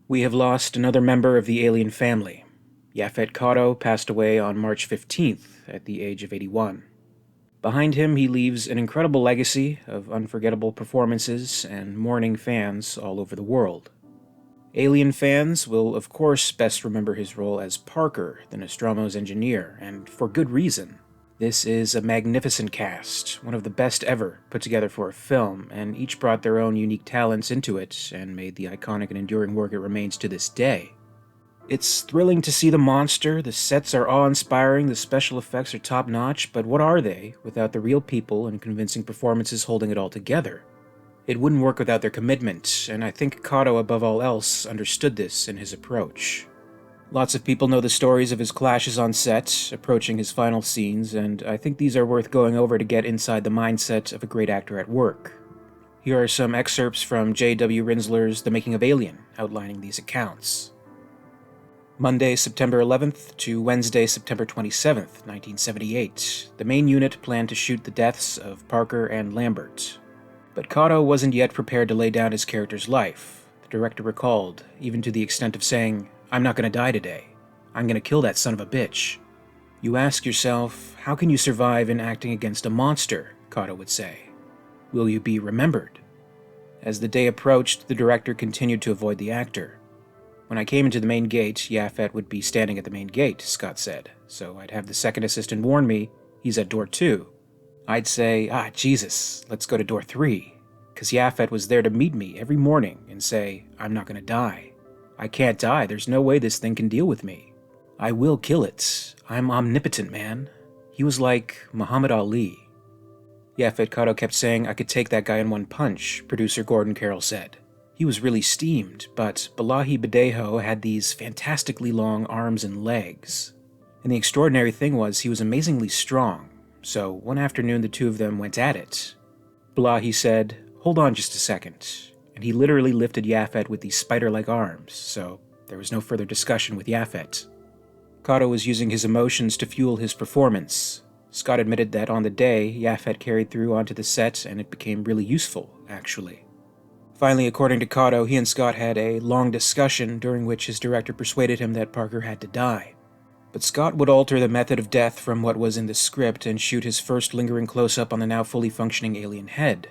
We have lost another member of the alien family. Yaphet Kotto passed away on March 15th at the age of 81. Behind him, he leaves an incredible legacy of unforgettable performances and mourning fans all over the world. Alien fans will, of course, best remember his role as Parker, the Nostromo's engineer, and for good reason. This is a magnificent cast, one of the best ever put together for a film, and each brought their own unique talents into it and made the iconic and enduring work it remains to this day. It's thrilling to see the monster, the sets are awe-inspiring, the special effects are top-notch, but what are they without the real people and convincing performances holding it all together? It wouldn't work without their commitment, and I think Kotto above all else understood this in his approach. Lots of people know the stories of his clashes on set, approaching his final scenes, and I think these are worth going over to get inside the mindset of a great actor at work. Here are some excerpts from J.W. Rinsler's The Making of Alien, outlining these accounts. Monday, September 11th to Wednesday, September 27th, 1978, the main unit planned to shoot the deaths of Parker and Lambert. But Kotto wasn't yet prepared to lay down his character's life. The director recalled, even to the extent of saying, "I'm not going to die today. I'm going to kill that son of a bitch." You ask yourself, how can you survive in acting against a monster, Kotto would say. Will you be remembered? As the day approached, the director continued to avoid the actor. When I came into the main gate, Yaphet would be standing at the main gate, Scott said, so I'd have the second assistant warn me, he's at door 2. I'd say, Jesus, let's go to door 3, because Yaphet was there to meet me every morning and say, I'm not going to die. I can't die, there's no way this thing can deal with me. I will kill it. I'm omnipotent, man. He was like Muhammad Ali. Yaphet Kotto kept saying I could take that guy in one punch, producer Gordon Carroll said. He was really steamed, but Balahi Badejo had these fantastically long arms and legs. And the extraordinary thing was he was amazingly strong, so one afternoon the two of them went at it. Balahi said, "Hold on just a second," and he literally lifted Yaphet with these spider-like arms, so there was no further discussion with Yaphet. Kotto was using his emotions to fuel his performance. Scott admitted that on the day, Yaphet carried through onto the set and it became really useful, actually. Finally, according to Kotto, he and Scott had a long discussion during which his director persuaded him that Parker had to die. But Scott would alter the method of death from what was in the script and shoot his first lingering close-up on the now fully functioning alien head.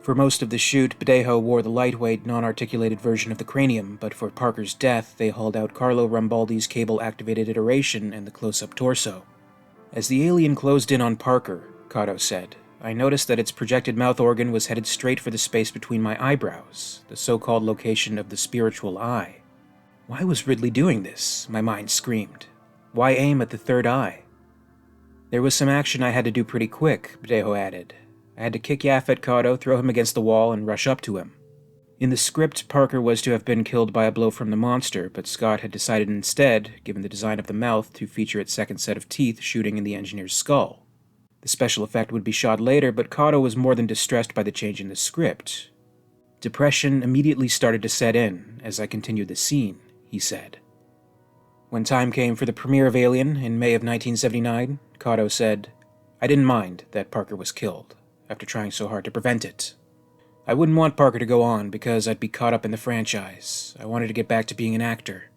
For most of the shoot, Badejo wore the lightweight, non-articulated version of the cranium, but for Parker's death, they hauled out Carlo Rambaldi's cable-activated iteration and the close-up torso. As the alien closed in on Parker, Kotto said, I noticed that its projected mouth organ was headed straight for the space between my eyebrows, the so-called location of the spiritual eye. Why was Ridley doing this? My mind screamed. Why aim at the third eye? There was some action I had to do pretty quick, Badejo added. I had to kick Yaphet Kotto, throw him against the wall, and rush up to him. In the script, Parker was to have been killed by a blow from the monster, but Scott had decided instead, given the design of the mouth, to feature its second set of teeth shooting in the engineer's skull. The special effect would be shot later, but Kotto was more than distressed by the change in the script. Depression immediately started to set in as I continued the scene, he said. When time came for the premiere of Alien in May of 1979, Kotto said, I didn't mind that Parker was killed, after trying so hard to prevent it. I wouldn't want Parker to go on because I'd be caught up in the franchise. I wanted to get back to being an actor.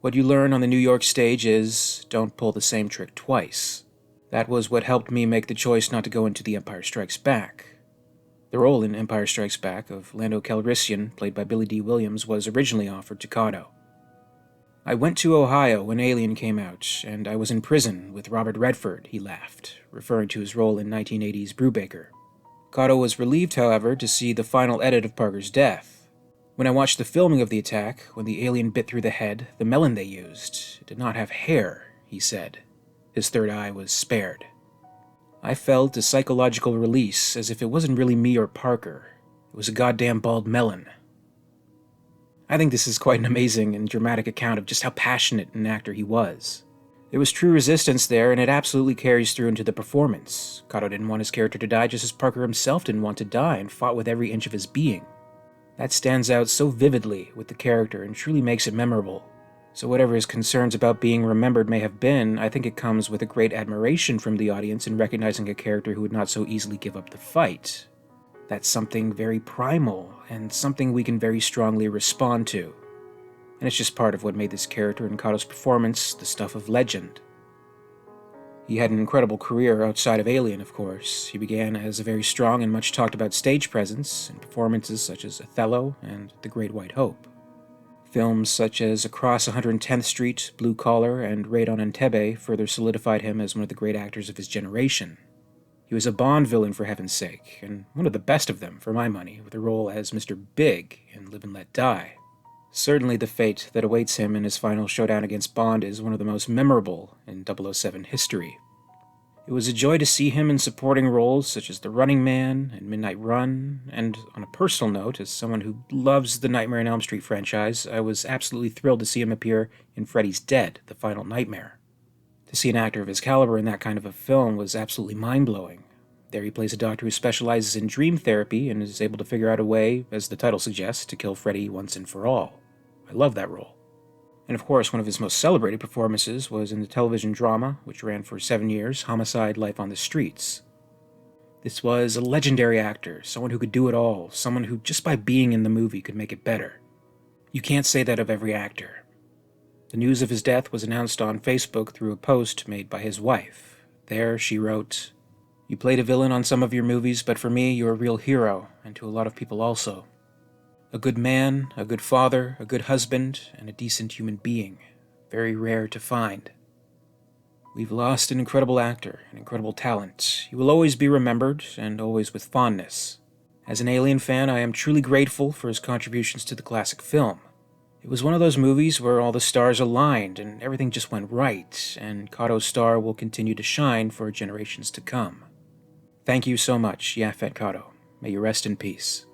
What you learn on the New York stage is, don't pull the same trick twice. That was what helped me make the choice not to go into The Empire Strikes Back. The role in Empire Strikes Back of Lando Calrissian, played by Billy D. Williams, was originally offered to Kotto. I went to Ohio when Alien came out, and I was in prison with Robert Redford, he laughed, referring to his role in 1980's Brubaker. Kotto was relieved, however, to see the final edit of Parker's death. When I watched the filming of the attack, when the alien bit through the head, the melon they used, it did not have hair, he said. His third eye was spared. I felt a psychological release, as if it wasn't really me or Parker. It was a goddamn bald melon. I think this is quite an amazing and dramatic account of just how passionate an actor he was. There was true resistance there, and it absolutely carries through into the performance. Kotto didn't want his character to die just as Parker himself didn't want to die and fought with every inch of his being. That stands out so vividly with the character and truly makes it memorable. So whatever his concerns about being remembered may have been, I think it comes with a great admiration from the audience in recognizing a character who would not so easily give up the fight. That's something very primal, and something we can very strongly respond to. and it's just part of what made this character and Kotto's performance the stuff of legend. He had an incredible career outside of Alien, of course. He began as a very strong and much talked about stage presence in performances such as Othello and The Great White Hope. Films such as Across 110th Street, Blue Collar, and Raid on Entebbe further solidified him as one of the great actors of his generation. He was a Bond villain, for heaven's sake, and one of the best of them, for my money, with a role as Mr. Big in Live and Let Die. Certainly the fate that awaits him in his final showdown against Bond is one of the most memorable in 007 history. It was a joy to see him in supporting roles such as The Running Man and Midnight Run, and on a personal note, as someone who loves the Nightmare on Elm Street franchise, I was absolutely thrilled to see him appear in Freddy's Dead, The Final Nightmare. To see an actor of his caliber in that kind of a film was absolutely mind-blowing. There he plays a doctor who specializes in dream therapy and is able to figure out a way, as the title suggests, to kill Freddy once and for all. I love that role. And of course, one of his most celebrated performances was in the television drama, which ran for 7 years, Homicide: Life on the Streets. This was a legendary actor, someone who could do it all, someone who just by being in the movie could make it better. You can't say that of every actor. The news of his death was announced on Facebook through a post made by his wife. There she wrote, "You played a villain on some of your movies, but for me, you're a real hero, and to a lot of people also. A good man, a good father, a good husband, and a decent human being. Very rare to find. We've lost an incredible actor, an incredible talent. He will always be remembered, and always with fondness. As an Alien fan, I am truly grateful for his contributions to the classic film. It was one of those movies where all the stars aligned, and everything just went right, and Kotto's star will continue to shine for generations to come. Thank you so much, Yaphet Kotto. May you rest in peace."